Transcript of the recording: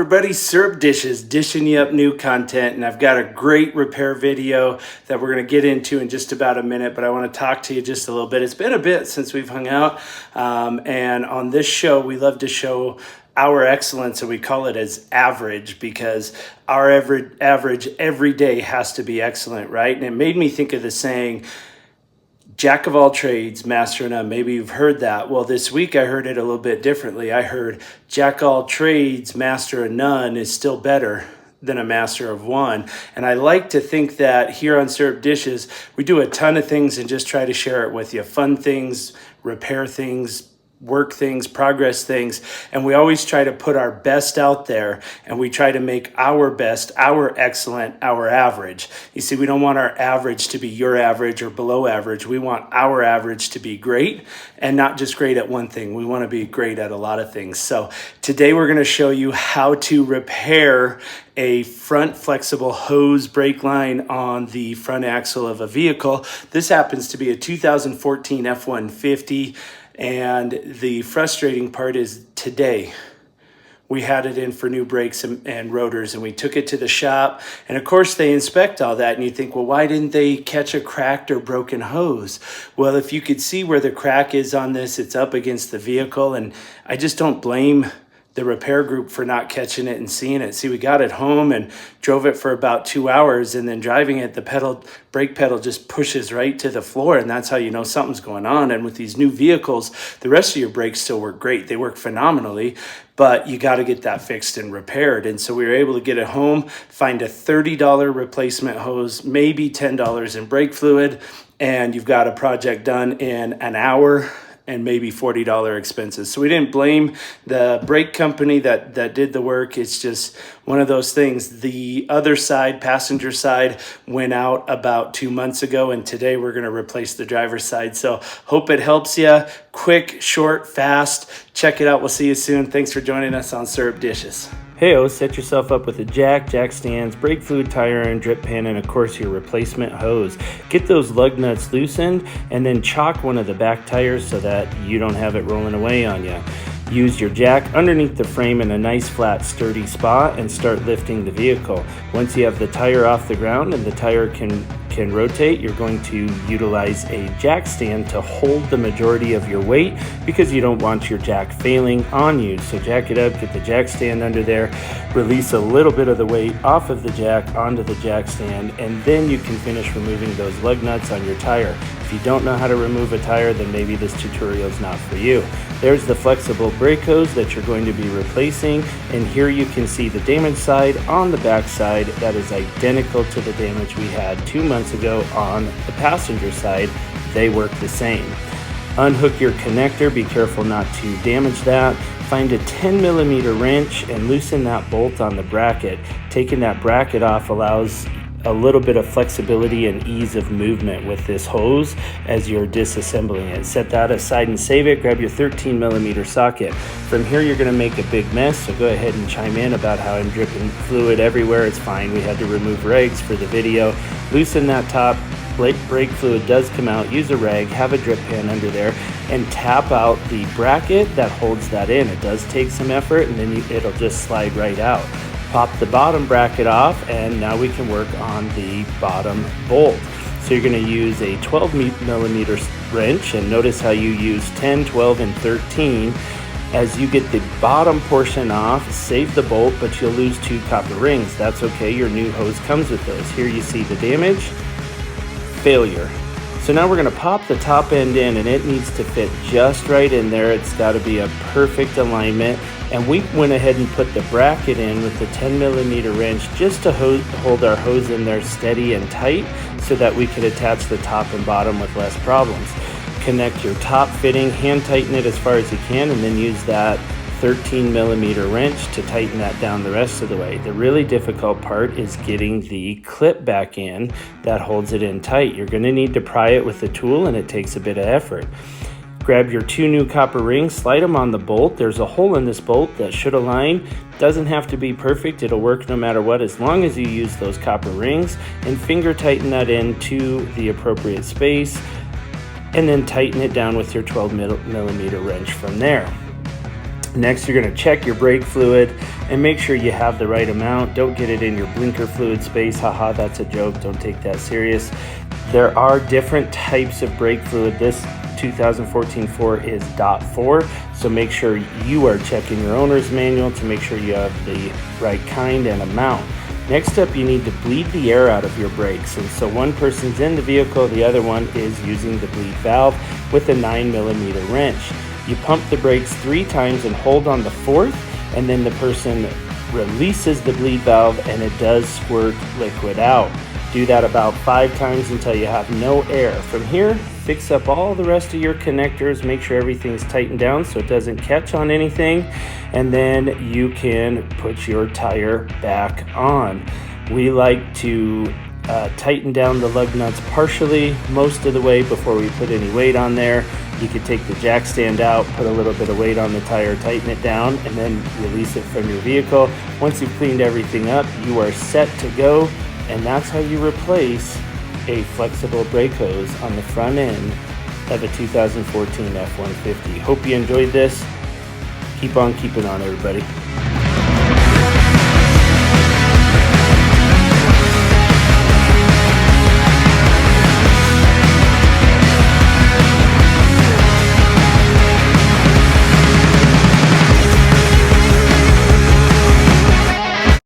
everybody, SyrupDishes dishing you up new content, and I've got a great repair video that we're going to get into in just about a minute, but I want to talk to you just a little bit. It's been a bit since we've hung out, and on this show we love to show our excellence, and we call it as average because our average every day has to be excellent, right? And it made me think of the saying, Jack of all trades, master of none. Maybe you've heard that. Well, this week I heard it a little bit differently. I heard Jack of all trades, master of none is still better than a master of one. And I like to think that here on SyrupDishes, we do a ton of things and just try to share it with you. Fun things, repair things, work things, progress things, and we always try to put our best out there, and we try to make our best, our excellent, our average. You see, we don't want our average to be your average or below average. We want our average to be great, and not just great at one thing. We want to be great at a lot of things. So today we're going to show you how to repair a front flexible hose brake line on the front axle of a vehicle. This happens to be a 2014 F150. And the frustrating part is today we had it in for new brakes and rotors, and we took it to the shop, and of course they inspect all that, and you think, well, why didn't they catch a cracked or broken hose? Well, if you could see where the crack is on this, it's up against the vehicle, and I just don't blame the repair group for not catching it and seeing it. See, we got it home and drove it for about 2 hours, and then driving it, the brake pedal just pushes right to the floor, and that's how you know something's going on. And with these new vehicles, the rest of your brakes still work great. They work phenomenally, but you got to get that fixed and repaired. And so we were able to get it home, find a $30 replacement hose, maybe $10 in brake fluid, and you've got a project done in an hour and maybe $40 expenses. So we didn't blame the brake company that did the work. It's just one of those things. The other side, passenger side, went out about 2 months ago, and today we're gonna replace the driver's side. So hope it helps you. Quick, short, fast. Check it out. We'll see you soon. Thanks for joining us on SyrupDishes. Hey-o, set yourself up with a jack stands, brake fluid, tire iron, drip pan, and of course your replacement hose. Get those lug nuts loosened and then chock one of the back tires so that you don't have it rolling away on you. Use your jack underneath the frame in a nice flat sturdy spot and start lifting the vehicle. Once you have the tire off the ground and the tire can rotate, you're going to utilize a jack stand to hold the majority of your weight because you don't want your jack failing on you. So jack it up, get the jack stand under there, release a little bit of the weight off of the jack onto the jack stand, and then you can finish removing those lug nuts on your tire. If you don't know how to remove a tire, then maybe this tutorial is not for you. There's the flexible brake hose that you're going to be replacing, and here you can see the damaged side on the back side. That is identical to the damage we had 2 months ago on the passenger side. They work the same. Unhook your connector, be careful not to damage that. Find a 10mm wrench and loosen that bolt on the bracket. Taking that bracket off allows a little bit of flexibility and ease of movement with this hose as you're disassembling it. Set that aside and save it. Grab your 13mm socket. From here you're going to make a big mess, so go ahead and chime in about how I'm dripping fluid everywhere. It's fine. We had to remove rags for the video. Loosen that top. Brake fluid does come out. Use a rag, have a drip pan under there, and tap out the bracket that holds that in. It does take some effort, and then it'll just slide right out. Pop the bottom bracket off, and now we can work on the bottom bolt. So you're going to use a 12mm wrench, and notice how you use 10, 12, and 13. As you get the bottom portion off, save the bolt, but you'll lose 2 copper rings. That's okay, your new hose comes with those. Here you see the damage, failure. So now we're going to pop the top end in, and it needs to fit just right in there. It's got to be a perfect alignment. And we went ahead and put the bracket in with the 10mm wrench just to hold our hose in there steady and tight so that we could attach the top and bottom with less problems. Connect your top fitting, hand tighten it as far as you can, and then use that 13mm wrench to tighten that down the rest of the way. The really difficult part is getting the clip back in that holds it in tight. You're going to need to pry it with the tool, and it takes a bit of effort. Grab your 2 new copper rings, slide them on the bolt. There's a hole in this bolt that should align. Doesn't have to be perfect, it'll work no matter what as long as you use those copper rings, and finger tighten that into the appropriate space, and then tighten it down with your 12mm wrench from there. Next, you're going to check your brake fluid and make sure you have the right amount. Don't get it in your blinker fluid space. Haha, that's a joke. Don't take that serious. There are different types of brake fluid. This 2014 Ford is .4, so make sure you are checking your owner's manual to make sure you have the right kind and amount. Next up, you need to bleed the air out of your brakes. And so one person's in the vehicle, the other one is using the bleed valve with a 9mm wrench. You pump the brakes 3 times and hold on the 4th, and then the person releases the bleed valve and it does squirt liquid out. Do that about 5 times until you have no air. From here, fix up all the rest of your connectors, make sure everything's tightened down so it doesn't catch on anything, and then you can put your tire back on. We like to tighten down the lug nuts partially most of the way before we put any weight on there. You could take the jack stand out, put a little bit of weight on the tire, tighten it down, and then release it from your vehicle. Once you've cleaned everything up, you are set to go, and that's how you replace a flexible brake hose on the front end of a 2014 F-150. Hope you enjoyed this. Keep on keeping on, everybody.